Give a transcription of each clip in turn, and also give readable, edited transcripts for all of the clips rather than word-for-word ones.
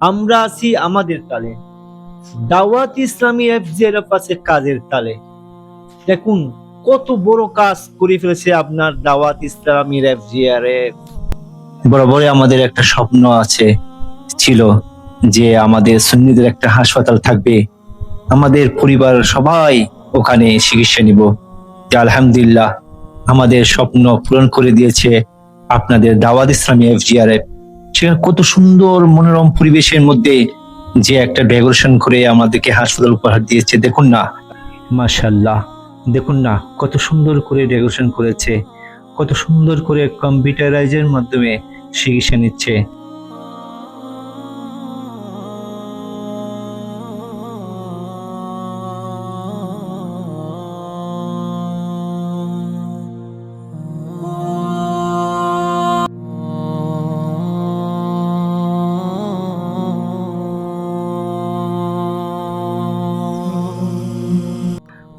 আমরা আছি আমাদের তালে, দাওয়াত ইসলামী এফজিআরএফ আছে কাজের তালে। দেখুন কত বড় কাজ করে ফেলেছে আপনার দাওয়াত ইসলামীর এফজিআরএফ। বরাবরই আমাদের একটা স্বপ্ন ছিল যে আমাদের সুন্নিদের একটা হাসপাতাল থাকবে, আমাদের পরিবার সবাই ওখানে চিকিৎসা নিব। আলহামদুলিল্লাহ আমাদের স্বপ্ন পূরণ করে দিয়েছে আপনাদের দাওয়াত ইসলামী এফজিআরএফ। সেখানে কত সুন্দর মনোরম পরিবেশের মধ্যে যে একটা ডেকোরেশন করে আমাদেরকে হাসপাতাল উপহার দিয়েছে। দেখুন না, মাশাআল্লাহ, দেখুন না কত সুন্দর করে ডেকোরেশন করেছে, কত সুন্দর করে কম্পিউটারাইজের মাধ্যমে চিকিৎসা নিচ্ছে।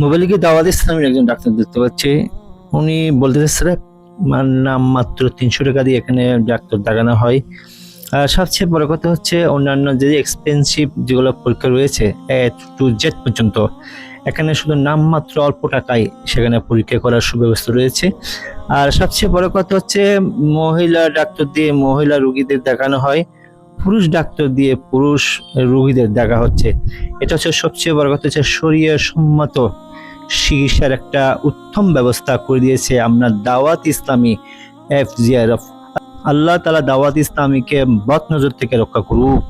মোবাইলে গিয়ে দাওয়াত ইসলামের একজন ডাক্তার দেখতে পাচ্ছি। উনি বলতেছে স্যার নাম মাত্র 300 টাকা দিয়ে এখানে ডাক্তার দেখানো হয়। আর সবচেয়ে বড় কথা হচ্ছে অন্যান্য যে এক্সপেন্সিভ যেগুলো পরীক্ষা রয়েছে A to Z পর্যন্ত, এখানে শুধু নামমাত্র অল্প টাকায় সেখানে পরীক্ষা করার সুব্যবস্থা রয়েছে। আর সবচেয়ে বড় কথা হচ্ছে মহিলা ডাক্তার দিয়ে মহিলা রোগীদের দেখানো হয়, পুরুষ ডাক্তার দিয়ে পুরুষ রোগীদের দেখা হচ্ছে। এটা হচ্ছে সবচেয়ে বড় কথা, হচ্ছে শরীয়ত সম্মত চিকিৎসার একটা উত্তম ব্যবস্থা করে দিয়েছে আপনার দাওয়াত ইসলামী এফজিআরএফ। আল্লাহ তাআলা দাওয়াত ইসলামীকে বদ নজর থেকে রক্ষা করুক।